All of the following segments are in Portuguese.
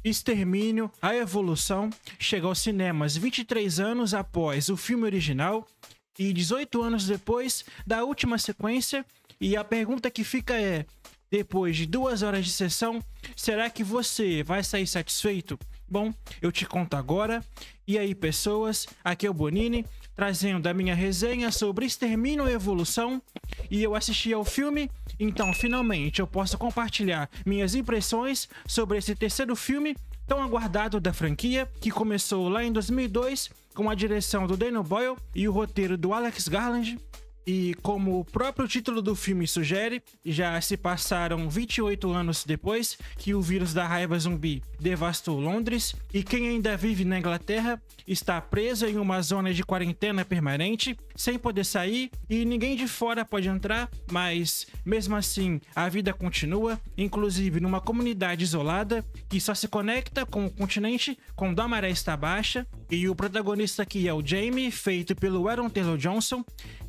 Extermínio, a Evolução chega aos cinemas 23 anos após o filme original e 18 anos depois da última sequência, e a pergunta que fica é: depois de 2 horas de sessão, será que você vai sair satisfeito? Bom, eu te conto agora. E aí, pessoas, aqui é o Bonini, trazendo a minha resenha sobre Extermínio e Evolução. E eu assisti ao filme, então finalmente eu posso compartilhar minhas impressões sobre esse terceiro filme tão aguardado da franquia, que começou lá em 2002 com a direção do Danny Boyle e o roteiro do Alex Garland. E como o próprio título do filme sugere, já se passaram 28 anos depois que o vírus da raiva zumbi devastou Londres, e quem ainda vive na Inglaterra está preso em uma zona de quarentena permanente, sem poder sair, e ninguém de fora pode entrar, mas mesmo assim a vida continua, inclusive numa comunidade isolada que só se conecta com o continente quando a maré está baixa. E o protagonista aqui é o Jamie, feito pelo Aaron Taylor-Johnson,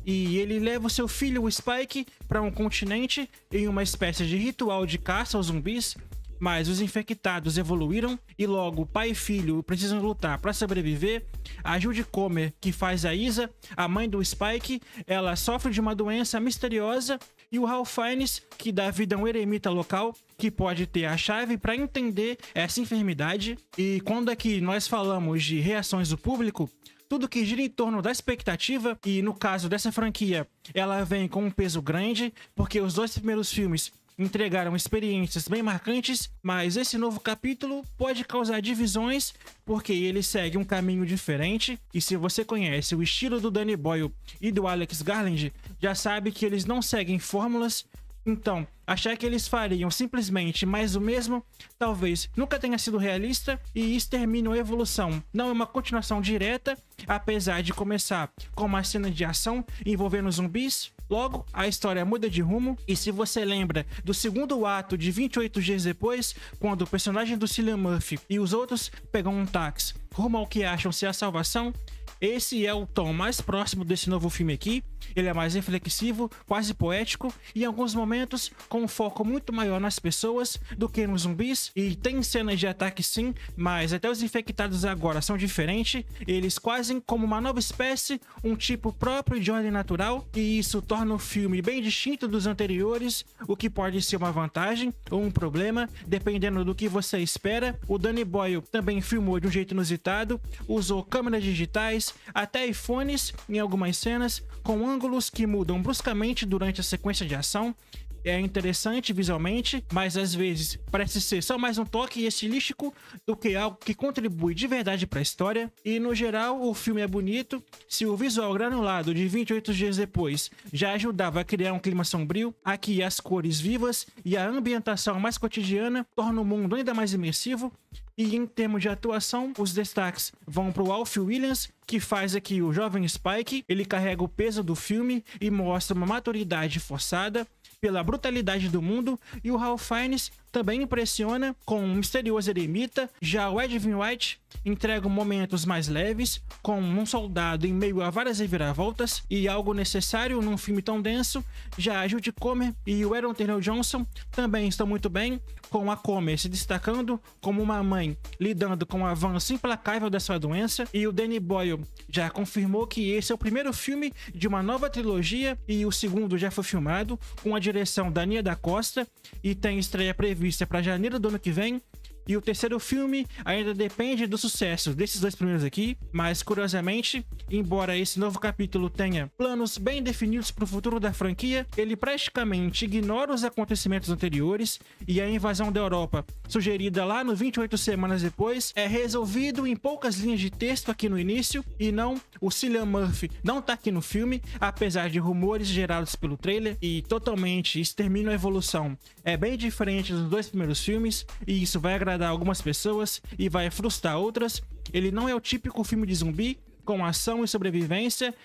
e ele leva o seu filho, o Spike, para um continente em uma espécie de ritual de caça aos zumbis, mas os infectados evoluíram e logo pai e filho precisam lutar para sobreviver. A Jodie Comer, que faz a Isa, a mãe do Spike, ela sofre de uma doença misteriosa, e o Ralph Fiennes, que dá vida a um eremita local que pode ter a chave para entender essa enfermidade. E quando aqui nós falamos de reações do público, tudo que gira em torno da expectativa, e no caso dessa franquia, ela vem com um peso grande, porque os 2 primeiros filmes entregaram experiências bem marcantes, mas esse novo capítulo pode causar divisões, porque ele segue um caminho diferente, e se você conhece o estilo do Danny Boyle e do Alex Garland, já sabe que eles não seguem fórmulas. Então, achar que eles fariam simplesmente mais o mesmo, talvez nunca tenha sido realista, e Extermínio e Evolução não é uma continuação direta, apesar de começar com uma cena de ação envolvendo zumbis. Logo, a história muda de rumo, e se você lembra do segundo ato de 28 dias depois, quando o personagem do Cillian Murphy e os outros pegam um táxi rumo ao que acham ser a salvação, esse é o tom mais próximo desse novo filme aqui. Ele é mais reflexivo, quase poético, e em alguns momentos com um foco muito maior nas pessoas do que nos zumbis. E tem cenas de ataque sim, mas até os infectados agora são diferentes. Eles quase como uma nova espécie, um tipo próprio de ordem natural, e isso torna o filme bem distinto dos anteriores, o que pode ser uma vantagem ou um problema, dependendo do que você espera. O Danny Boyle também filmou de um jeito inusitado, usou câmeras digitais, até iPhones em algumas cenas, com ângulos que mudam bruscamente durante a sequência de ação. É interessante visualmente, mas às vezes parece ser só mais um toque estilístico do que algo que contribui de verdade para a história. E no geral, o filme é bonito. Se o visual granulado de 28 dias depois já ajudava a criar um clima sombrio, aqui as cores vivas e a ambientação mais cotidiana tornam o mundo ainda mais imersivo. E em termos de atuação, os destaques vão para o Alfie Williams, que faz aqui o jovem Spike. Ele carrega o peso do filme e mostra uma maturidade forçada pela brutalidade do mundo, e o Ralph Fiennes também impressiona com um misterioso eremita. Já o Edwin White entrega momentos mais leves, com um soldado em meio a várias reviravoltas e algo necessário num filme tão denso. Já a Jodie Comer e o Aaron Taylor-Johnson também estão muito bem, com a Comer se destacando como uma mãe lidando com o avanço implacável da sua doença, e o Danny Boyle já confirmou que esse é o primeiro filme de uma nova trilogia, e o segundo já foi filmado com a direção da Nia da Costa e tem estreia prevista para janeiro do ano que vem. E o terceiro filme ainda depende do sucesso desses 2 primeiros aqui, mas curiosamente, embora esse novo capítulo tenha planos bem definidos para o futuro da franquia, ele praticamente ignora os acontecimentos anteriores, e a invasão da Europa, sugerida lá no 28 semanas depois, é resolvido em poucas linhas de texto aqui no início. E não, o Cillian Murphy não tá aqui no filme, apesar de rumores gerados pelo trailer, e totalmente Extermínio e Evolução é bem diferente dos 2 primeiros filmes, e isso vai agradar algumas pessoas e vai frustrar outras. Ele não é o típico filme de zumbi com ação e sobrevivência,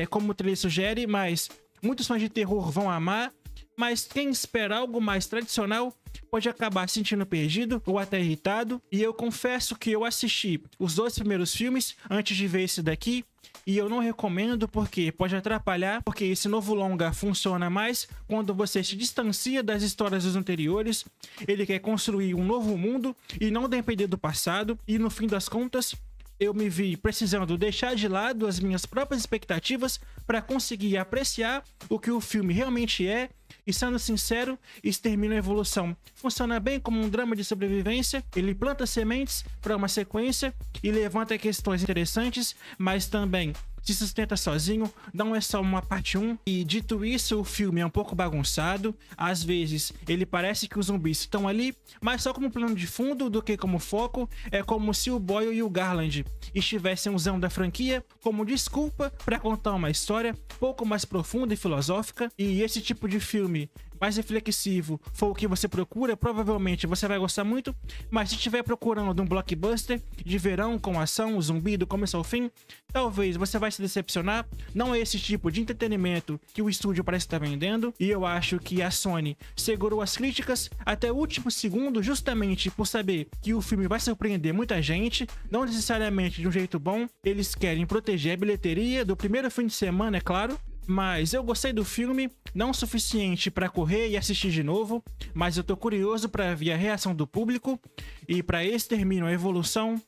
como o trailer sugere, mas muitos fãs de terror vão amar. Mas quem espera algo mais tradicional pode acabar se sentindo perdido ou até irritado. E eu confesso que eu assisti os 2 primeiros filmes antes de ver esse daqui, e eu não recomendo porque pode atrapalhar, porque esse novo longa funciona mais quando você se distancia das histórias dos anteriores. Ele quer construir um novo mundo e não depender do passado, e no fim das contas eu me vi precisando deixar de lado as minhas próprias expectativas para conseguir apreciar o que o filme realmente é. E sendo sincero, Extermínio e Evolução funciona bem como um drama de sobrevivência. Ele planta sementes para uma sequência e levanta questões interessantes, mas também se sustenta sozinho, não é só uma parte 1. E dito isso, o filme é um pouco bagunçado. Às vezes ele parece que os zumbis estão ali, mas só como plano de fundo do que como foco. É como se o Boyle e o Garland estivessem usando a franquia como desculpa para contar uma história pouco mais profunda e filosófica. E esse tipo de filme mais reflexivo for o que você procura, provavelmente você vai gostar muito. Mas se estiver procurando um blockbuster de verão com ação, zumbi do começo ao fim, talvez você vai se decepcionar. Não é esse tipo de entretenimento que o estúdio parece estar vendendo. E eu acho que a Sony segurou as críticas até o último segundo, justamente por saber que o filme vai surpreender muita gente, não necessariamente de um jeito bom. Eles querem proteger a bilheteria do primeiro fim de semana, é claro. Mas eu gostei do filme, não o suficiente para correr e assistir de novo, mas eu tô curioso para ver a reação do público. E para Extermínio e Evolução,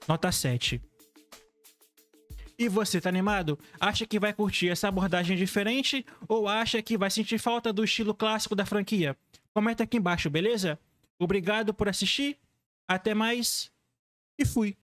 nota 7. E você, tá animado? Acha que vai curtir essa abordagem diferente ou acha que vai sentir falta do estilo clássico da franquia? Comenta aqui embaixo, beleza? Obrigado por assistir, até mais e fui!